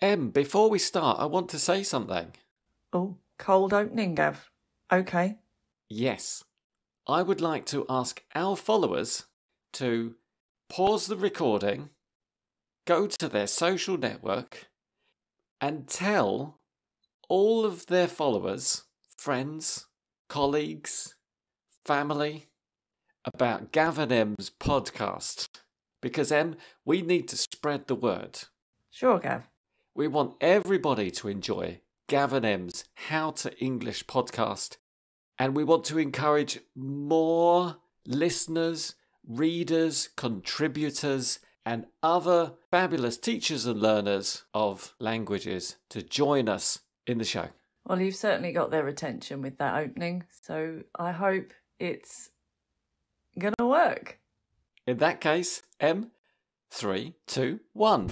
Before we start, I want to say something. Oh, cold opening, Gav. Okay. Yes. I would like to ask our followers to pause the recording, go to their social network, and tell all of their followers, friends, colleagues, family, about Gavin M's podcast. Because, we need to spread the word. Sure, Gav. We want everybody to enjoy Gavin M's How to English podcast. And we want to encourage more listeners, readers, contributors, and other fabulous teachers and learners of languages to join us in the show. Well, you've certainly got their attention with that opening, so I hope it's going to work. In that case, 3, 2, 1.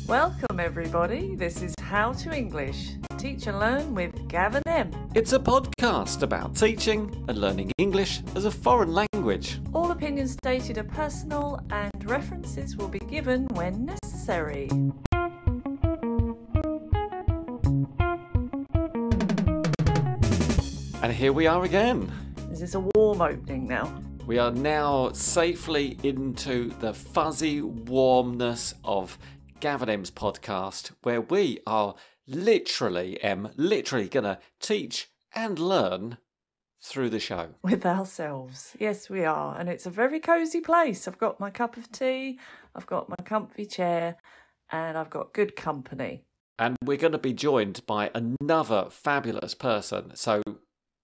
Welcome, everybody. This is How to English. Teach and Learn with Gavin M. It's a podcast about teaching and learning English as a foreign language. All opinions stated are personal and references will be given when necessary. And here we are again. Is this a warm opening now? We are now safely into the fuzzy warmness of Gavin M's podcast, where we are literally going to teach and learn through the show. With ourselves. Yes, we are. And it's a very cosy place. I've got my cup of tea, I've got my comfy chair, and I've got good company. And we're going to be joined by another fabulous person. So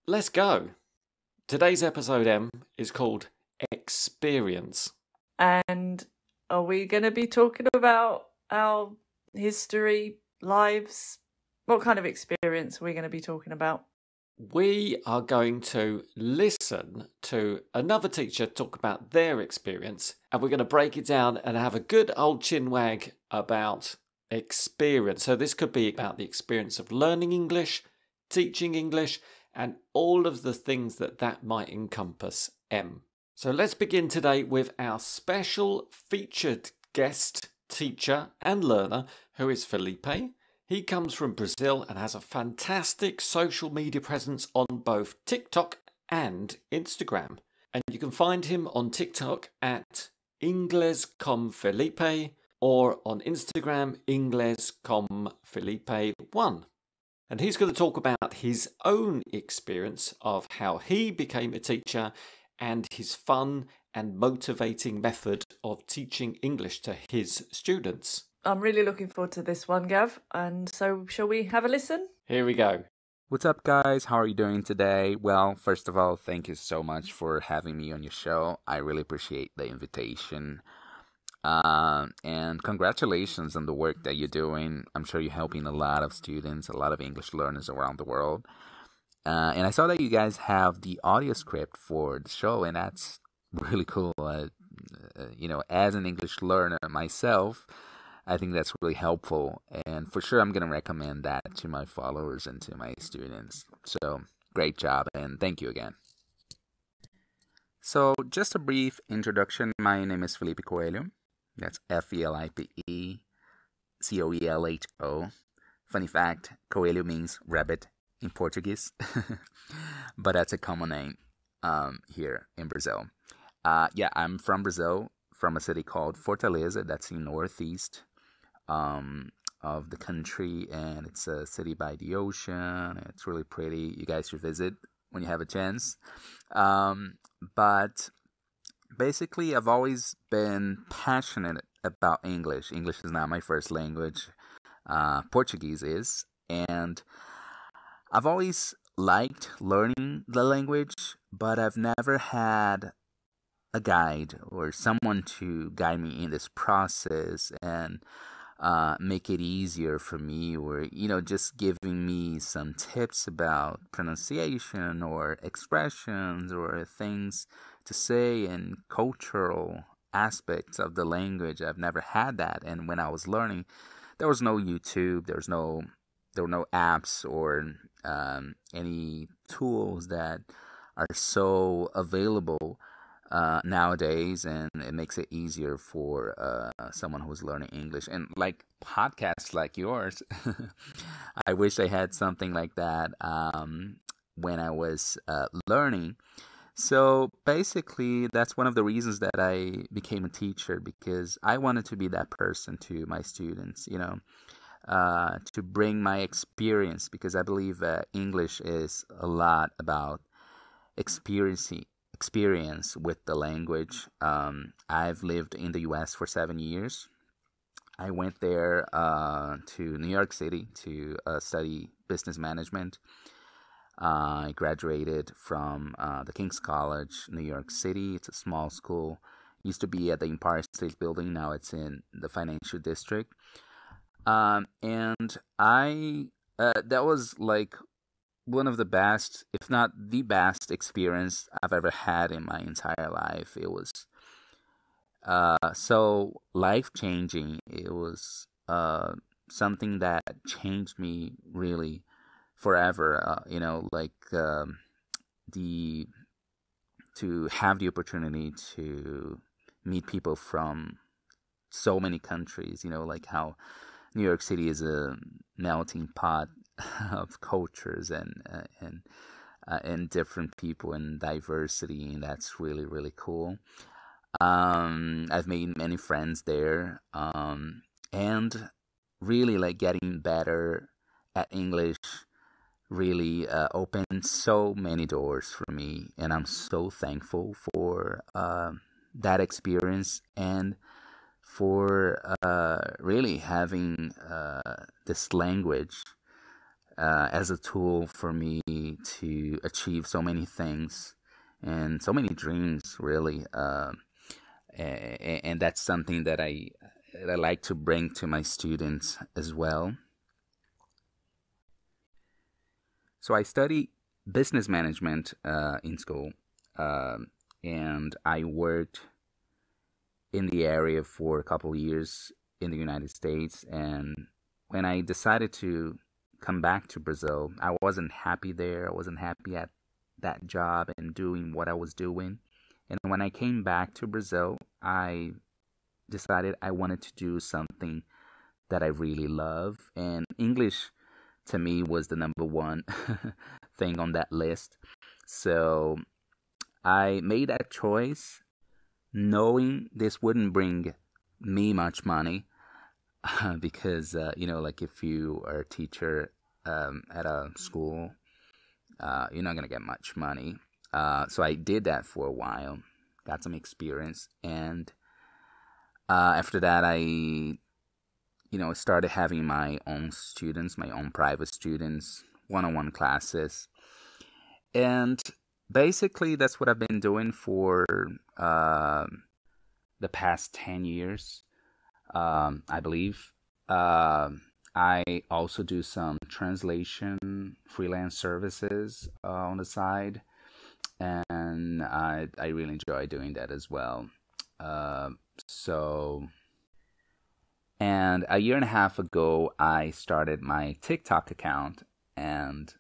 let's go. Today's episode, is called Experience. And are we going to be talking about our history, lives? What kind of experience are we going to be talking about? We are going to listen to another teacher talk about their experience, and we're going to break it down and have a good old chinwag about experience. So this could be about the experience of learning English, teaching English, and all of the things that might encompass. So let's begin today with our special featured guest teacher and learner, who is Felipe. He comes from Brazil and has a fantastic social media presence on both TikTok and Instagram. And you can find him on TikTok at Inglés com Felipe or on Instagram, Inglés com Felipe1. And he's going to talk about his own experience of how he became a teacher and his fun and motivating method of teaching English to his students. I'm really looking forward to this one, Gav. And so shall we have a listen? Here we go. What's up, guys? How are you doing today? Well, first of all, thank you so much for having me on your show. I really appreciate the invitation. And congratulations on the work that you're doing. I'm sure you're helping a lot of students, a lot of English learners around the world. And I saw that you guys have the audio script for the show, and that's really cool. As an English learner myself, I think that's really helpful. And for sure, I'm going to recommend that to my followers and to my students. So great job, and thank you again. So just a brief introduction. My name is Felipe Coelho. That's Felipecoelho. Funny fact, Coelho means rabbit in Portuguese. But that's a common name here in Brazil. I'm from Brazil, from a city called Fortaleza. That's in northeast of the country. And it's a city by the ocean. It's really pretty. You guys should visit when you have a chance. But basically, I've always been passionate about English. English is not my first language. Portuguese is. And I've always liked learning the language, but I've never had a guide or someone to guide me in this process and make it easier for me, or just giving me some tips about pronunciation or expressions or things to say and cultural aspects of the language. I've never had that. And when I was learning, there was no YouTube, there were no apps or any tools that are so available nowadays, and it makes it easier for someone who's learning English. And like podcasts like yours, I wish I had something like that when I was learning. So basically, that's one of the reasons that I became a teacher, because I wanted to be that person to my students, to bring my experience, because I believe English is a lot about experience with the language. I've lived in the U.S. for 7 years. I went there to New York City to study business management. I graduated from the King's College, New York City. It's a small school. Used to be at the Empire State Building. Now it's in the financial district. And I that was like one of the best, if not the best, experience I've ever had in my entire life. It was so life-changing. It was something that changed me really forever. The to have the opportunity to meet people from so many countries. Like how New York City is a melting pot of cultures and different people and diversity, and that's really, really cool. I've made many friends there, and really like getting better at English really opened so many doors for me, and I'm so thankful for that experience and for really having this language as a tool for me to achieve so many things and so many dreams, really. And that's something that I like to bring to my students as well. So I study business management in school, and I worked in the area for a couple of years in the United States. And when I decided to come back to Brazil, I wasn't happy there. I wasn't happy at that job and doing what I was doing. And when I came back to Brazil, I decided I wanted to do something that I really love. And English, to me, was the number one thing on that list. So I made that choice knowing this wouldn't bring me much money, because, like if you are a teacher at a school, you're not going to get much money. So I did that for a while, got some experience. And after that, I started having my own students, my own private students, one-on-one classes. And basically, that's what I've been doing for the past 10 years, I believe. I also do some translation freelance services on the side, and I really enjoy doing that as well. And a year and a half ago, I started my TikTok account and,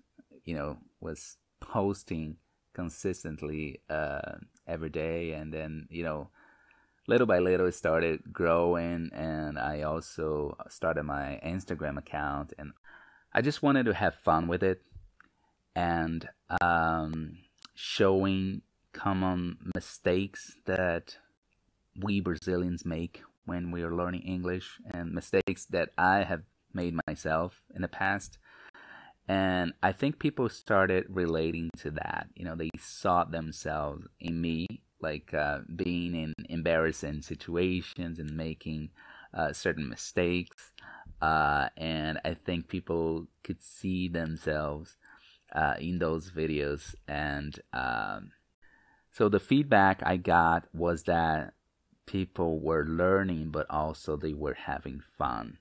was posting consistently every day. And then, little by little, it started growing. And I also started my Instagram account. And I just wanted to have fun with it and showing common mistakes that we Brazilians make when we are learning English, and mistakes that I have made myself in the past. And I think people started relating to that. They saw themselves in me, like being in embarrassing situations and making certain mistakes. And I think people could see themselves in those videos. And so the feedback I got was that people were learning, but also they were having fun.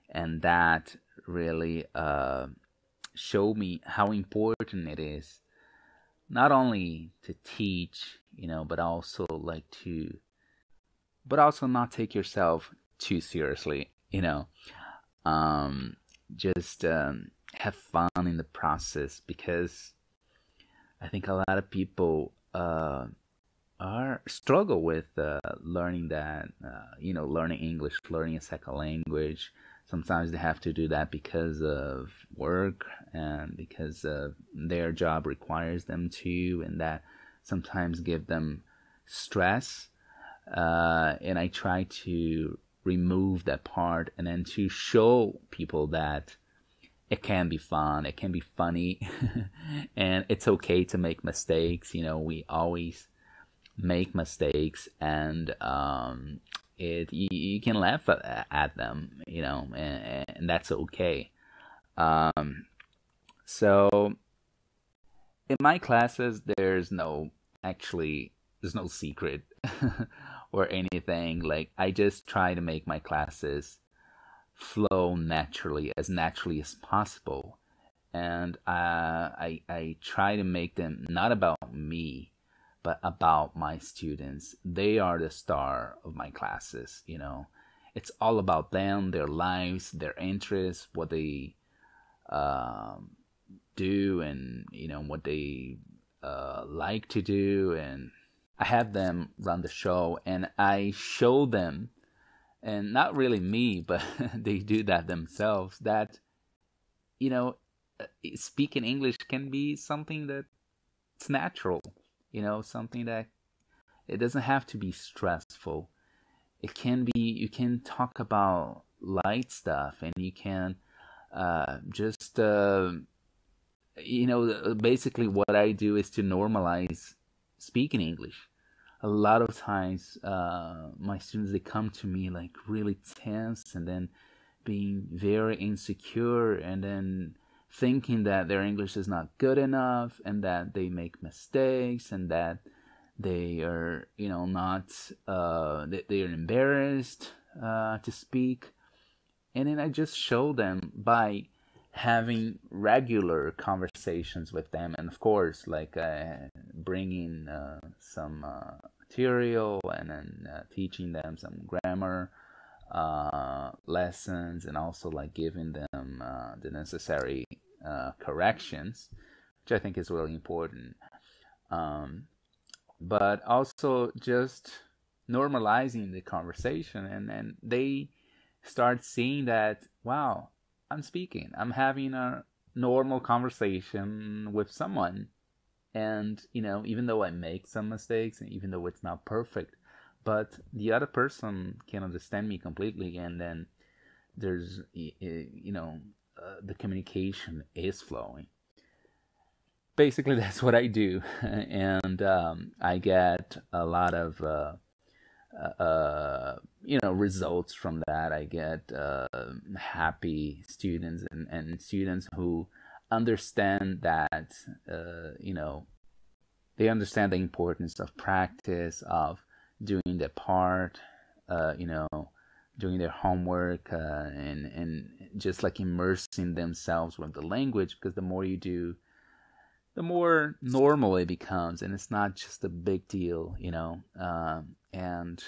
And that really showed me how important it is, not only to teach, but also but also not take yourself too seriously, just have fun in the process, because I think a lot of people are struggle with learning that, learning English, learning a second language. Sometimes they have to do that because of work and because their job requires them to, and that sometimes give them stress. And I try to remove that part and then to show people that it can be fun, it can be funny, and it's okay to make mistakes. We always make mistakes, and you can laugh at them, and that's okay. So in my classes, there's no secret or anything. Like, I just try to make my classes flow as naturally as possible, and I try to make them not about me, but about my students. They are the star of my classes. It's all about them, their lives, their interests, what they do, and what they like to do. And I have them run the show, and I show them, and not really me, but they do that themselves, that speaking English can be something that's natural, something that it doesn't have to be stressful. It can be, you can talk about light stuff, and you can just basically what I do is to normalize speaking English. A lot of times my students, they come to me like really tense, and then being very insecure, and then thinking that their English is not good enough, and that they make mistakes, and that they are not they are embarrassed to speak. And then I just show them by having regular conversations with them, and of course, like bringing some material, and then teaching them some grammar lessons, and also like giving them the necessary corrections, which I think is really important. But also just normalizing the conversation, and then they start seeing that, wow, I'm having a normal conversation with someone. And, even though I make some mistakes, and even though it's not perfect, but the other person can understand me completely, and then there's, the communication is flowing. Basically, that's what I do. And I get a lot of results from that. I get happy students, and students who understand that they understand the importance of practice, of doing their part, doing their homework, and just like immersing themselves with the language, because the more you do, the more normal it becomes, and it's not just a big deal, and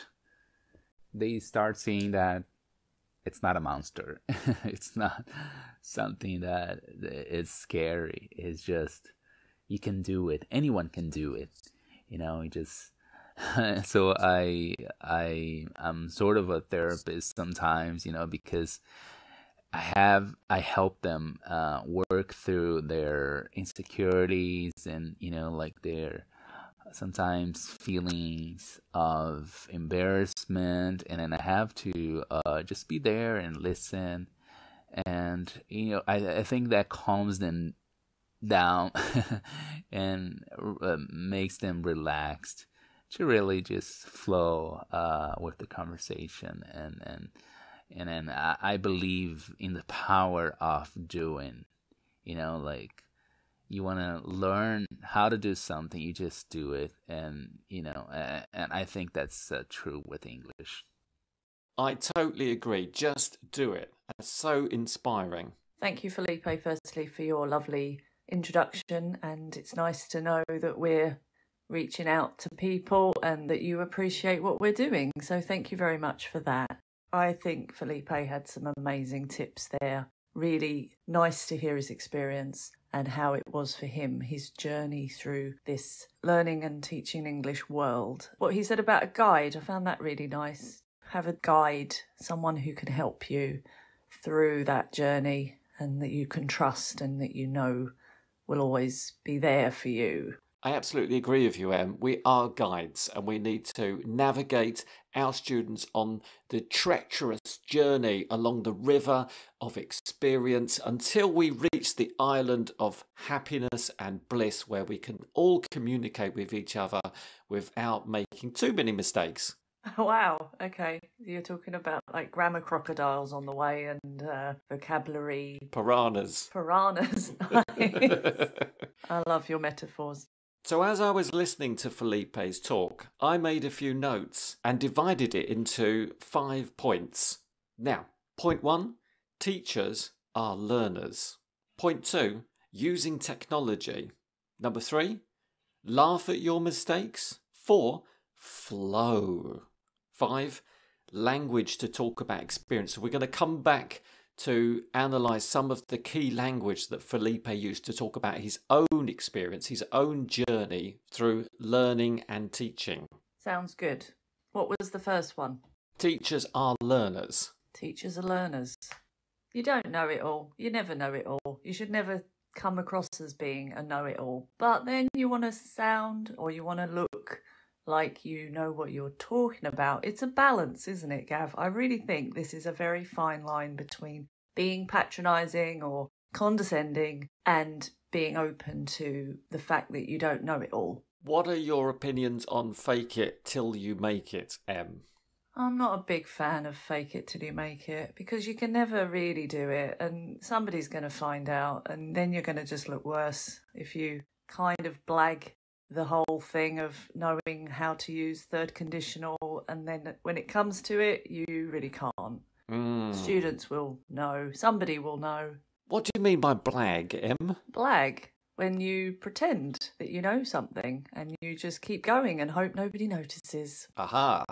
they start seeing that it's not a monster. It's not something that is scary. It's just, you can do it. Anyone can do it. You just so I'm sort of a therapist sometimes, because I help them work through their insecurities, and like their sometimes feelings of embarrassment, and then I have to just be there and listen, and I think that calms them down and makes them relaxed to really just flow with the conversation, and then I believe in the power of doing. Like, you want to learn how to do something, you just do it, and and I think that's true with English. I totally agree. Just do it. That's so inspiring. Thank you, Felipe, firstly, for your lovely introduction, and it's nice to know that we're reaching out to people and that you appreciate what we're doing. So thank you very much for that. I think Felipe had some amazing tips there. really nice to hear his experience and how it was for him, his journey through this learning and teaching English world. What he said about a guide, I found that really nice. Have a guide, someone who can help you through that journey and that you can trust and that you know will always be there for you. I absolutely agree with you, Em. We are guides and we need to navigate our students on the treacherous journey along the river of experience until we reach the island of happiness and bliss where we can all communicate with each other without making too many mistakes. Wow, okay. You're talking about like grammar crocodiles on the way and vocabulary... Piranhas. Piranhas, nice. I love your metaphors. So as I was listening to Felipe's talk, I made a few notes and divided it into 5 points. Now, point 1, teachers are learners. Point 2, using technology. Number 3, laugh at your mistakes. 4, flow. 5, language to talk about experience. So we're going to come back to analyse some of the key language that Felipe used to talk about his own experience, his own journey through learning and teaching. Sounds good. What was the first one? Teachers are learners. Teachers are learners. You don't know it all. You never know it all. You should never come across as being a know-it-all. But then you want to sound or you want to look like you know what you're talking about. It's a balance, isn't it, Gav? I really think this is a very fine line between being patronising or condescending and being open to the fact that you don't know it all. What are your opinions on fake it till you make it, Em? I'm not a big fan of fake it till you make it because you can never really do it and somebody's going to find out and then you're going to just look worse if you kind of blag the whole thing of knowing how to use third conditional and then when it comes to it, you really can't. Students will know. Somebody will know. What do you mean by blag, Em? Blag. When you pretend that you know something and you just keep going and hope nobody notices. Aha.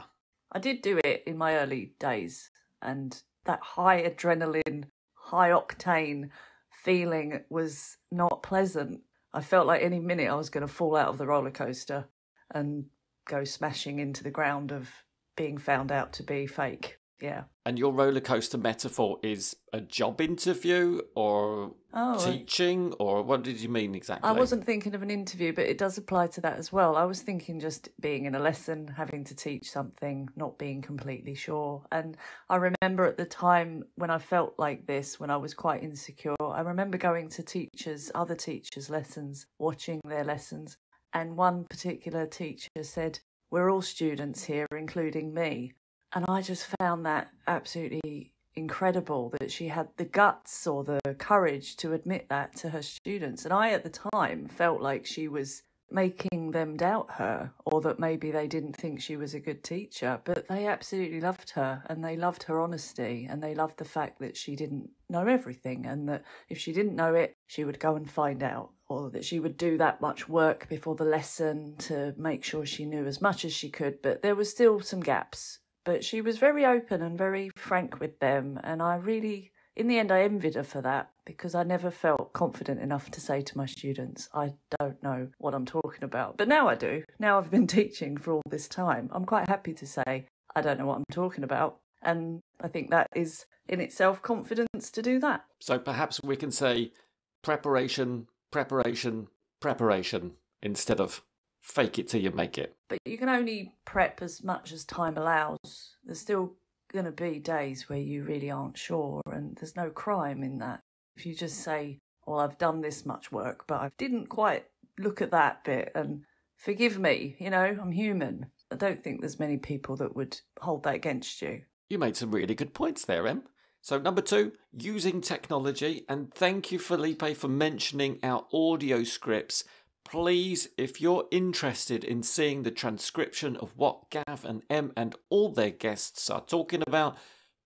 I did do it in my early days and that high adrenaline, high octane feeling was not pleasant. I felt like any minute I was going to fall out of the roller coaster and go smashing into the ground of being found out to be fake. Yeah. And your roller coaster metaphor is a job interview or teaching, or what did you mean exactly? I wasn't thinking of an interview, but it does apply to that as well. I was thinking just being in a lesson, having to teach something, not being completely sure. And I remember at the time when I felt like this, when I was quite insecure, I remember going to other teachers' lessons, watching their lessons. And one particular teacher said, "We're all students here, including me." And I just found that absolutely incredible that she had the guts or the courage to admit that to her students. And I, at the time, felt like she was making them doubt her or that maybe they didn't think she was a good teacher. But they absolutely loved her and they loved her honesty and they loved the fact that she didn't know everything and that if she didn't know it, she would go and find out, or that she would do that much work before the lesson to make sure she knew as much as she could. But there was still some gaps. But she was very open and very frank with them. And I really, in the end, I envied her for that because I never felt confident enough to say to my students, I don't know what I'm talking about. But now I do. Now I've been teaching for all this time. I'm quite happy to say, I don't know what I'm talking about. And I think that is in itself confidence to do that. So perhaps we can say preparation, preparation, preparation instead of fake it till you make it. But you can only prep as much as time allows. There's still going to be days where you really aren't sure, and there's no crime in that. If you just say, well, I've done this much work, but I didn't quite look at that bit, and forgive me, I'm human. I don't think there's many people that would hold that against you. You made some really good points there, Em. So number 2, using technology, and thank you, Felipe, for mentioning our audio scripts. Please, if you're interested in seeing the transcription of what Gav and Em and all their guests are talking about,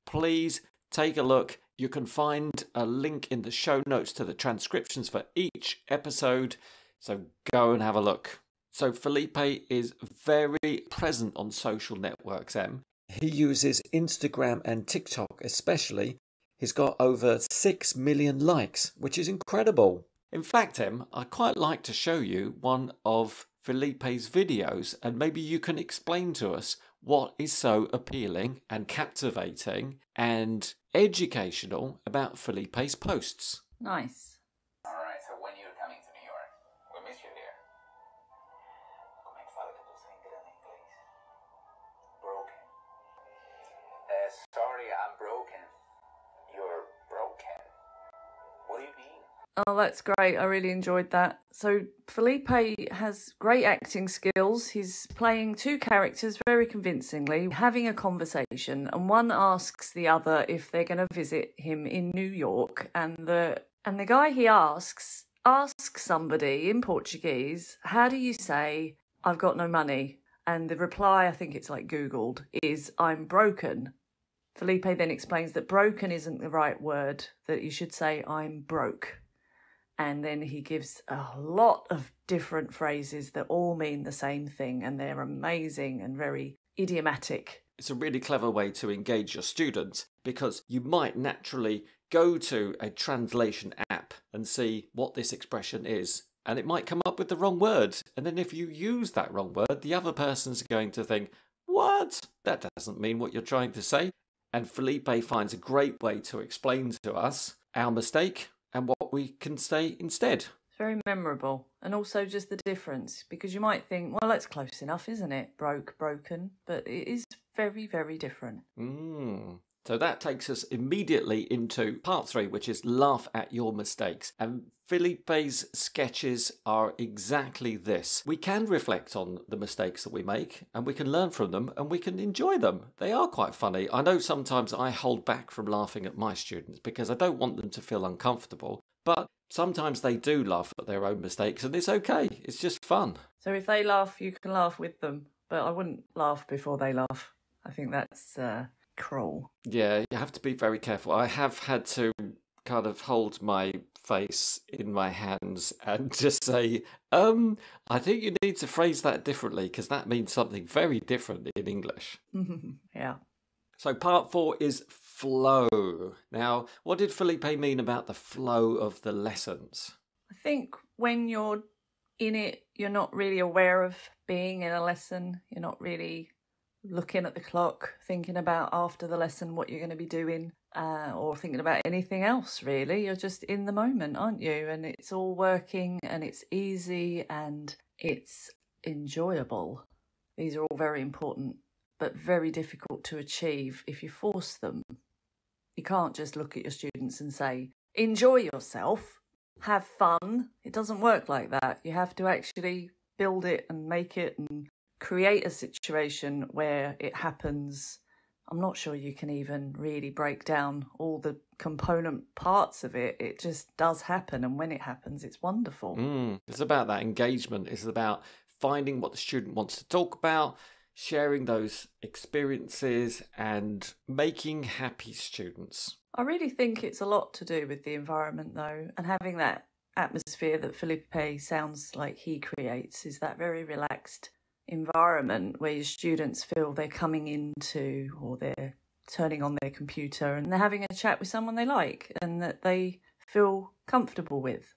please take a look. You can find a link in the show notes to the transcriptions for each episode, so go and have a look. So Felipe is very present on social networks, Em. He uses Instagram and TikTok especially He's got over 6 million likes, which is incredible. In fact, Em, I'd quite like to show you one of Felipe's videos, and maybe you can explain to us what is so appealing and captivating and educational about Felipe's posts. Nice. All right, so when you're coming to New York, we miss you here. Como é que fala que eu tô sem grana em inglês? Broken. Sorry, I'm broken. You're broken. What do you mean? Oh, that's great. I really enjoyed that. So Felipe has great acting skills. He's playing two characters very convincingly, having a conversation, and one asks the other if they're going to visit him in New York, and the guy he asks somebody in Portuguese, how do you say, I've got no money? And the reply, I think it's like Googled, is I'm broken. Felipe then explains that broken isn't the right word, that you should say I'm broke. And then he gives a lot of different phrases that all mean the same thing, and they're amazing and very idiomatic. It's a really clever way to engage your students, because you might naturally go to a translation app and see what this expression is, and it might come up with the wrong word. And then if you use that wrong word, the other person's going to think, what? That doesn't mean what you're trying to say. And Felipe finds a great way to explain to us our mistake and what we can say instead. It's very memorable. And also just the difference, because you might think, well, that's close enough, isn't it? Broken. But it is very, very different. So that takes us immediately into part 3, which is laugh at your mistakes. And Felipe's sketches are exactly this. We can reflect on the mistakes that we make, and we can learn from them, and we can enjoy them. They are quite funny. I know sometimes I hold back from laughing at my students because I don't want them to feel uncomfortable, but sometimes they do laugh at their own mistakes, and it's okay. It's just fun. So if they laugh, you can laugh with them, but I wouldn't laugh before they laugh. I think that's cruel. Yeah, you have to be very careful. I have had to kind of hold my face in my hands and just say, I think you need to phrase that differently, because that means something very different in English. Yeah. So part 4 is flow. Now, what did Felipe mean about the flow of the lessons? I think when you're in it, you're not really aware of being in a lesson. You're not really looking at the clock, thinking about after the lesson what you're going to be doing, or thinking about anything else, really. You're just in the moment, aren't you? And it's all working, and it's easy, and it's enjoyable. These are all very important, but very difficult to achieve if you force them. You can't just look at your students and say, enjoy yourself, have fun. It doesn't work like that. You have to actually build it and make it and create a situation where it happens. I'm not sure you can even really break down all the component parts of it. It just does happen, and when it happens, it's wonderful. It's about that engagement. It's about finding what the student wants to talk about, sharing those experiences, and making happy students. I really think it's a lot to do with the environment, though, and having that atmosphere that Felipe sounds like he creates is that very relaxed environment where your students feel they're coming into, or they're turning on their computer and they're having a chat with someone they like and that they feel comfortable with,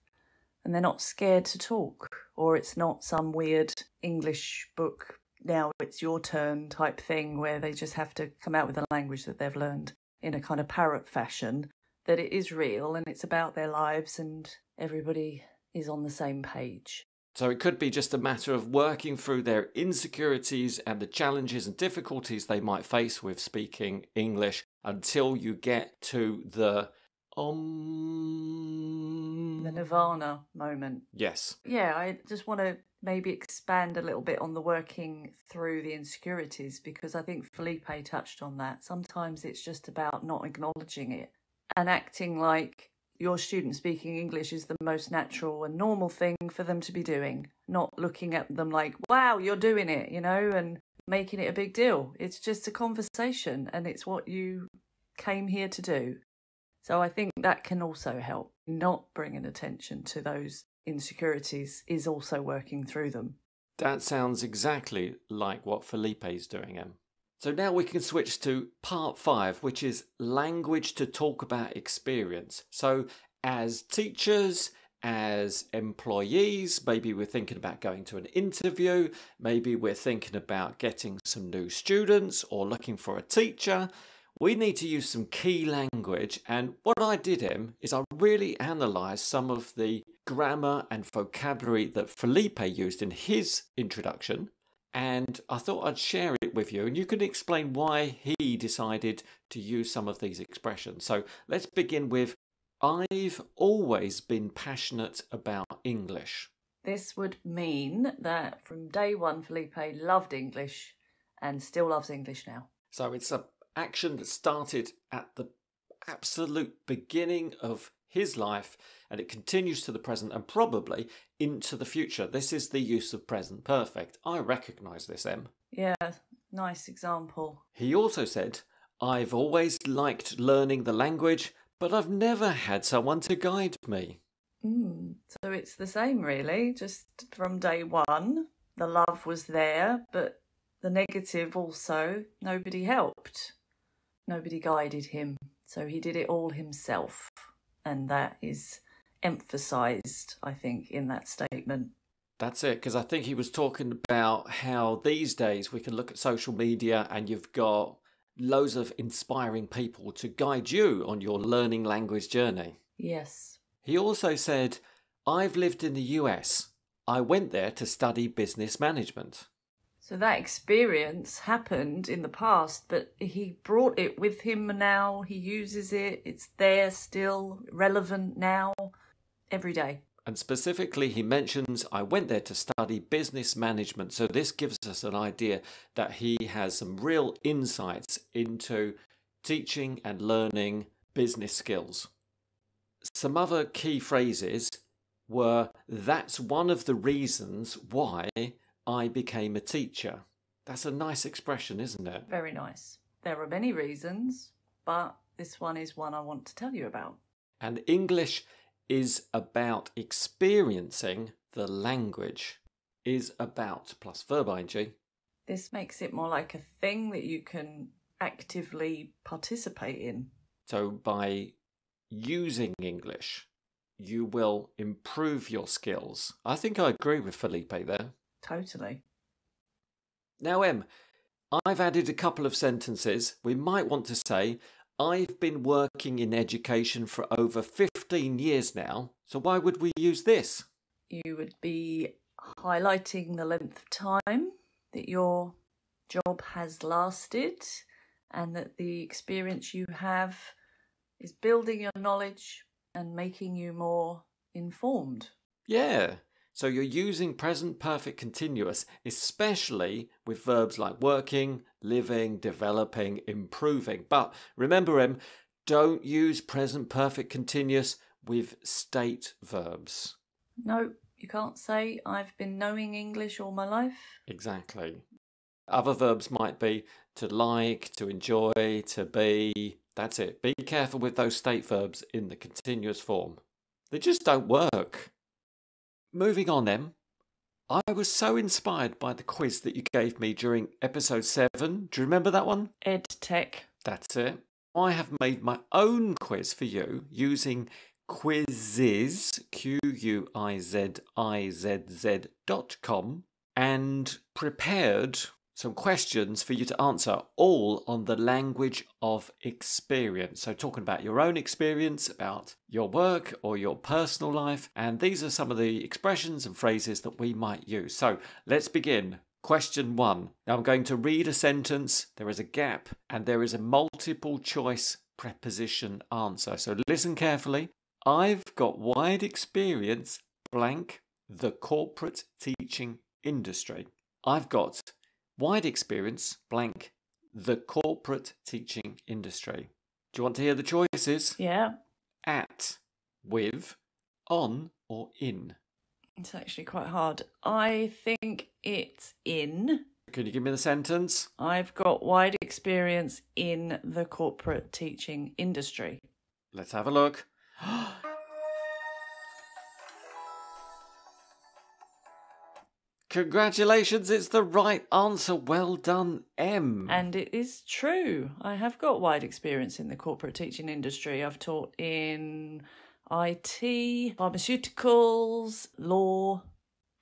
and they're not scared to talk, or it's not some weird English book, now it's your turn type thing where they just have to come out with a language that they've learned in a kind of parrot fashion, that it is real and it's about their lives and everybody is on the same page. So it could be just a matter of working through their insecurities and the challenges and difficulties they might face with speaking English until you get to the nirvana moment. Yes. Yeah, I just want to maybe expand a little bit on the working through the insecurities, because I think Felipe touched on that. Sometimes it's just about not acknowledging it and acting like your student speaking English is the most natural and normal thing for them to be doing, not looking at them like, wow, you're doing it, you know, and making it a big deal. It's just a conversation and it's what you came here to do. So I think that can also help. Not bringing attention to those insecurities is also working through them. That sounds exactly like what Felipe's doing, Em. So now we can switch to part 5, which is language to talk about experience. So as teachers, as employees, maybe we're thinking about going to an interview, maybe we're thinking about getting some new students or looking for a teacher. We need to use some key language, and what I did is I really analysed some of the grammar and vocabulary that Felipe used in his introduction, and I thought I'd share it with you, and you can explain why he decided to use some of these expressions. So let's begin with, I've always been passionate about English. This would mean that from day one, Felipe loved English and still loves English now. So it's an action that started at the absolute beginning of his life, and it continues to the present and probably into the future. This is the use of present perfect. I recognise this, Em. Yeah, nice example. He also said, I've always liked learning the language, but I've never had someone to guide me. So it's the same, really. Just from day one, the love was there, but the negative also, nobody helped. Nobody guided him. So he did it all himself. And that is emphasised, I think, in that statement. That's it, because I think he was talking about how these days we can look at social media and you've got loads of inspiring people to guide you on your learning language journey. Yes. He also said, I've lived in the US. I went there to study business management. So that experience happened in the past, but he brought it with him now. He uses it. It's there still, relevant now, every day. And specifically, he mentions, I went there to study business management. So this gives us an idea that he has some real insights into teaching and learning business skills. Some other key phrases were, that's one of the reasons why I became a teacher. That's a nice expression, isn't it? Very nice. There are many reasons, but this one is one I want to tell you about. And English is about experiencing the language. Is about plus verb ing. This makes it more like a thing that you can actively participate in. So by using English, you will improve your skills. I think I agree with Felipe there. Totally. Now, Em, I've added a couple of sentences. We might want to say, I've been working in education for over 15 years now, so why would we use this? You would be highlighting the length of time that your job has lasted and that the experience you have is building your knowledge and making you more informed. Yeah. So you're using present perfect continuous, especially with verbs like working, living, developing, improving. But remember, Em, don't use present perfect continuous with state verbs. No, you can't say, I've been knowing English all my life. Exactly. Other verbs might be to like, to enjoy, to be. That's it. Be careful with those state verbs in the continuous form. They just don't work. Moving on then, I was so inspired by the quiz that you gave me during episode 7. Do you remember that one? EdTech. That's it. I have made my own quiz for you using Quizzizz, QUIZIZZ.com, and prepared some questions for you to answer, all on the language of experience. So talking about your own experience, about your work or your personal life. And these are some of the expressions and phrases that we might use. So let's begin. Question 1. Now I'm going to read a sentence. There is a gap and there is a multiple choice preposition answer. So listen carefully. I've got wide experience, blank, the corporate teaching industry. I've got wide experience, blank, the corporate teaching industry. Do you want to hear the choices? Yeah. At, with, on, or in? It's actually quite hard. I think it's in. Can you give me the sentence? I've got wide experience in the corporate teaching industry. Let's have a look. Congratulations, it's the right answer. Well done, M. And it is true. I have got wide experience in the corporate teaching industry. I've taught in IT, pharmaceuticals, law,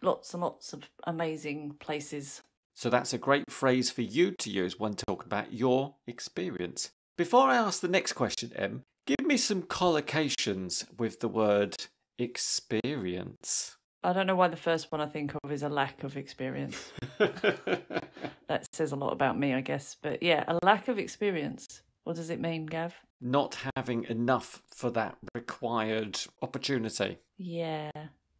lots and lots of amazing places. So that's a great phrase for you to use when talking about your experience. Before I ask the next question, Em, give me some collocations with the word experience. I don't know why the first one I think of is a lack of experience. That says a lot about me, I guess. But yeah, a lack of experience. What does it mean, Gav? Not having enough for that required opportunity. Yeah,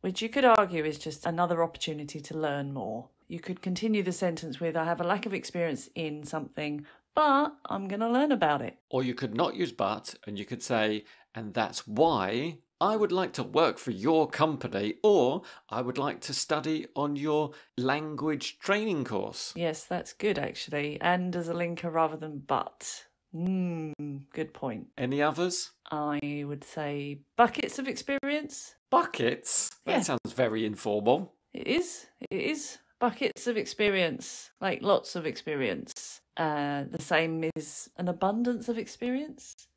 which you could argue is just another opportunity to learn more. You could continue the sentence with, I have a lack of experience in something, but I'm going to learn about it. Or you could not use but, and you could say, and that's why I would like to work for your company, or I would like to study on your language training course. Yes, that's good, actually. And as a linker rather than but. Good point. Any others? I would say buckets of experience. Buckets? That Yeah. sounds very informal. It is. Buckets of experience, like lots of experience. The same is an abundance of experience,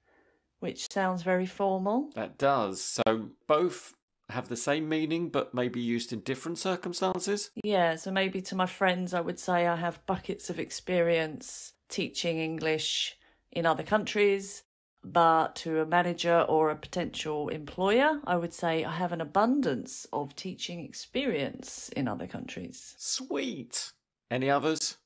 which sounds very formal. That does. So both have the same meaning, but maybe used in different circumstances? Yeah, so maybe to my friends, I would say I have buckets of experience teaching English in other countries. But to a manager or a potential employer, I would say I have an abundance of teaching experience in other countries. Sweet. Any others?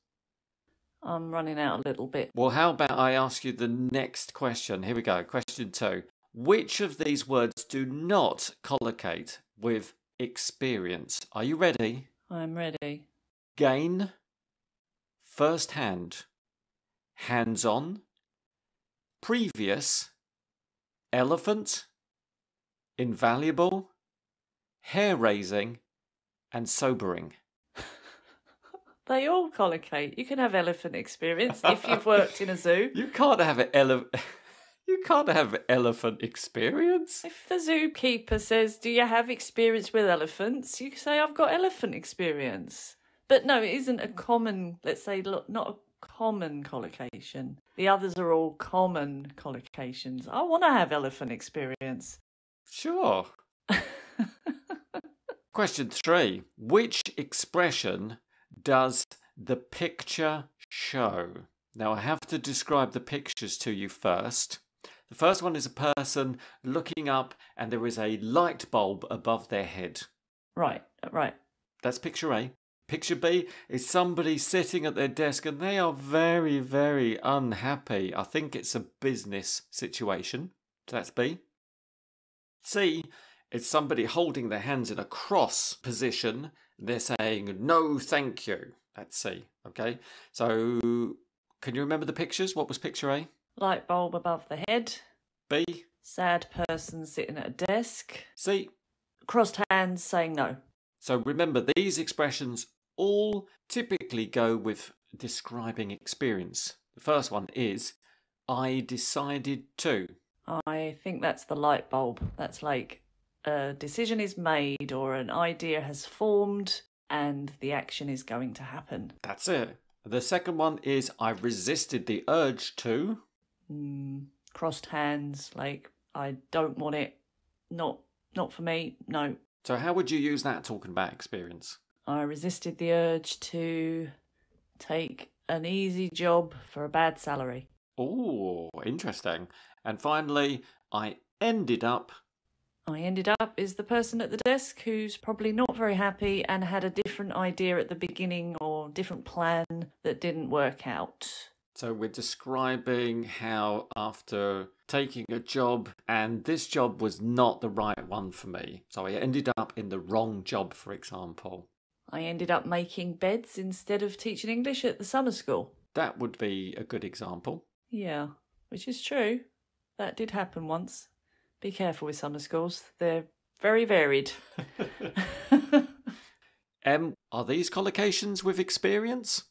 I'm running out a little bit. Well, how about I ask you the next question? Here we go. Question 2. Which of these words do not collocate with experience? Are you ready? I'm ready. Gain, first hand, hands-on, previous, elephant, invaluable, hair-raising, and sobering. They all collocate. You can have elephant experience if you've worked in a zoo. You can't have You can't have elephant experience. If the zookeeper says, do you have experience with elephants? You can say, I've got elephant experience. But no, it isn't a common, let's say, not a common collocation. The others are all common collocations. I want to have elephant experience. Sure. Question 3. Which expression does the picture show? Now, I have to describe the pictures to you first. The first one is a person looking up and there is a light bulb above their head. Right. That's picture A. Picture B is somebody sitting at their desk and they are very, very unhappy. I think it's a business situation. So that's B. C is somebody holding their hands in a cross position. They're saying, no, thank you. That's C. Okay. So can you remember the pictures? What was picture A? Light bulb above the head. B. Sad person sitting at a desk. C. Crossed hands saying no. So remember, these expressions all typically go with describing experience. The first one is, I decided to. I think that's the light bulb. That's like a decision is made or an idea has formed and the action is going to happen. That's it. The second one is, I resisted the urge to. Crossed hands, like, I don't want it. Not for me, no. So how would you use that talking about experience? I resisted the urge to take an easy job for a bad salary. Oh, interesting. And finally, I ended up is the person at the desk who's probably not very happy and had a different idea at the beginning or different plan that didn't work out. So we're describing how after taking a job and this job was not the right one for me. So I ended up in the wrong job, for example. I ended up making beds instead of teaching English at the summer school. That would be a good example. Yeah, which is true. That did happen once. Be careful with summer schools. They're very varied. Are these collocations with experience?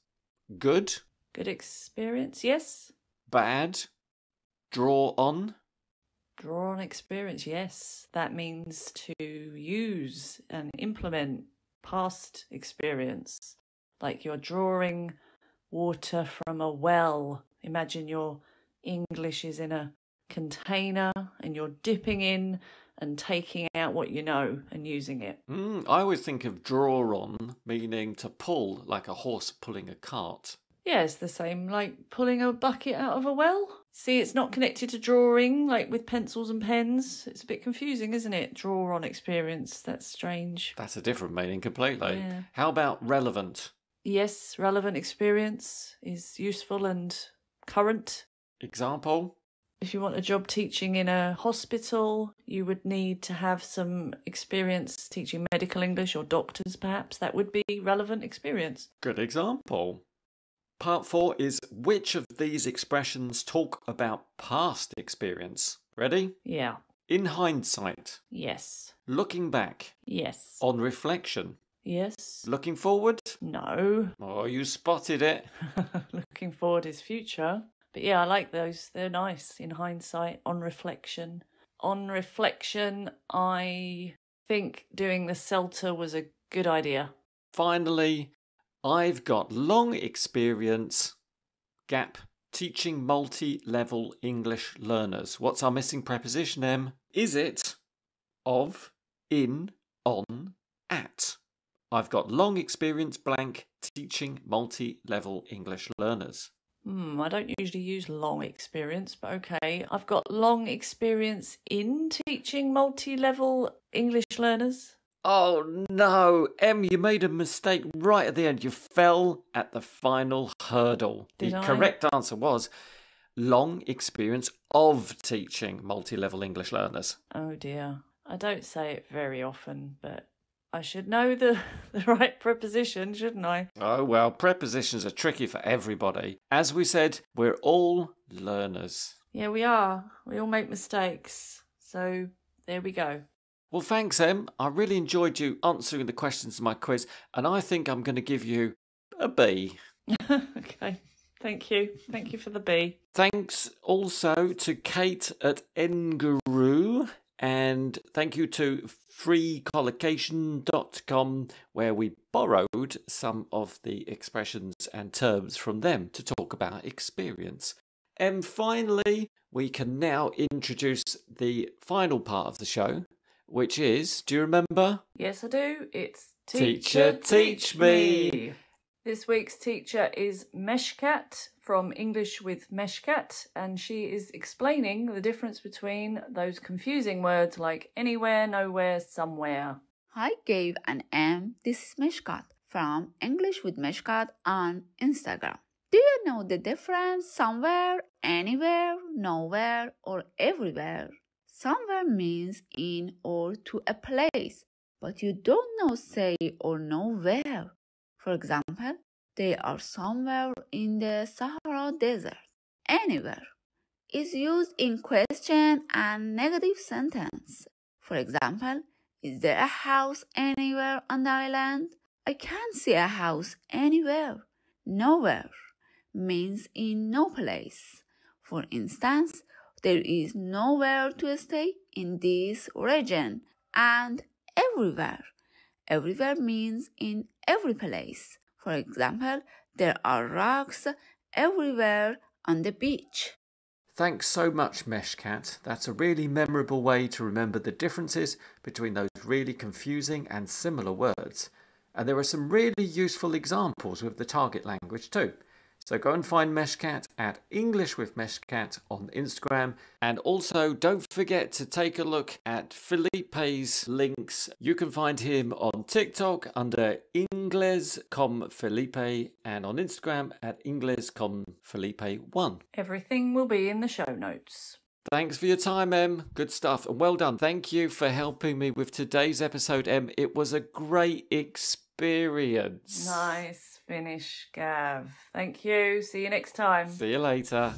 Good? Good experience, yes. Bad? Draw on? Draw on experience, yes. That means to use and implement past experience. Like you're drawing water from a well. Imagine your English is in a container and you're dipping in and taking out what you know and using it. I always think of draw on, meaning to pull, like a horse pulling a cart. Yeah, it's the same like pulling a bucket out of a well. See, it's not connected to drawing, like with pencils and pens. It's a bit confusing, isn't it? Draw on experience. That's strange. That's a different meaning completely. Yeah. How about relevant? Yes, relevant experience is useful and current. Example? If you want a job teaching in a hospital, you would need to have some experience teaching medical English or doctors, perhaps. That would be relevant experience. Good example. Part 4 is which of these expressions talk about past experience? Ready? Yeah. In hindsight. Yes. Looking back. Yes. On reflection. Yes. Looking forward? No. Oh, you spotted it. Looking forward is future. But yeah, I like those. They're nice. In hindsight, on reflection. On reflection, I think doing the CELTA was a good idea. Finally, I've got long experience, gap, teaching multi-level English learners. What's our missing preposition, Em? Is it of, in, on, at? I've got long experience, blank, teaching multi-level English learners. I don't usually use long experience, but okay. I've got long experience in teaching multi-level English learners. Oh no, Em, you made a mistake right at the end. You fell at the final hurdle. Did The I? correct answer was long experience of teaching multi-level English learners. Oh dear. I don't say it very often, but I should know the right preposition, shouldn't I? Oh well, prepositions are tricky for everybody. As we said, we're all learners. Yeah, we are. We all make mistakes. So there we go. Well, thanks, Em. I really enjoyed you answering the questions of my quiz, and I think I'm going to give you a B. Okay. Thank you. Thank you for the B. Thanks also to Kate at Nguru, and thank you to freecollocation.com, where we borrowed some of the expressions and terms from them to talk about experience. And finally, we can now introduce the final part of the show, which is, do you remember? Yes, I do. It's Teacher, Teach Me. This week's teacher is Meshkat from English with Meshkat, and she is explaining the difference between those confusing words like anywhere, nowhere, somewhere. Hi, Gabe and Em. This is Meshkat from English with Meshkat on Instagram. Do you know the difference somewhere, anywhere, nowhere, or everywhere? Somewhere means in or to a place, but you don't know say or know where. For example, they are somewhere in the Sahara Desert. Anywhere is used in question and negative sentence. For example, is there a house anywhere on the island? I can't see a house anywhere. Nowhere means in no place. For instance, there is nowhere to stay in this region. And everywhere. Everywhere means in every place. For example, there are rocks everywhere on the beach. Thanks so much, Meshkat. That's a really memorable way to remember the differences between those really confusing and similar words. And there are some really useful examples with the target language too. So go and find Meshkat at English with Meshkat on Instagram. And also don't forget to take a look at Felipe's links. You can find him on TikTok under Ingles com Felipe and on Instagram at Ingles com Felipe1. Everything will be in the show notes. Thanks for your time, Em. Good stuff and well done. Thank you for helping me with today's episode, Em. It was a great experience. Nice finish, Gav. Thank you. See you next time. See you later.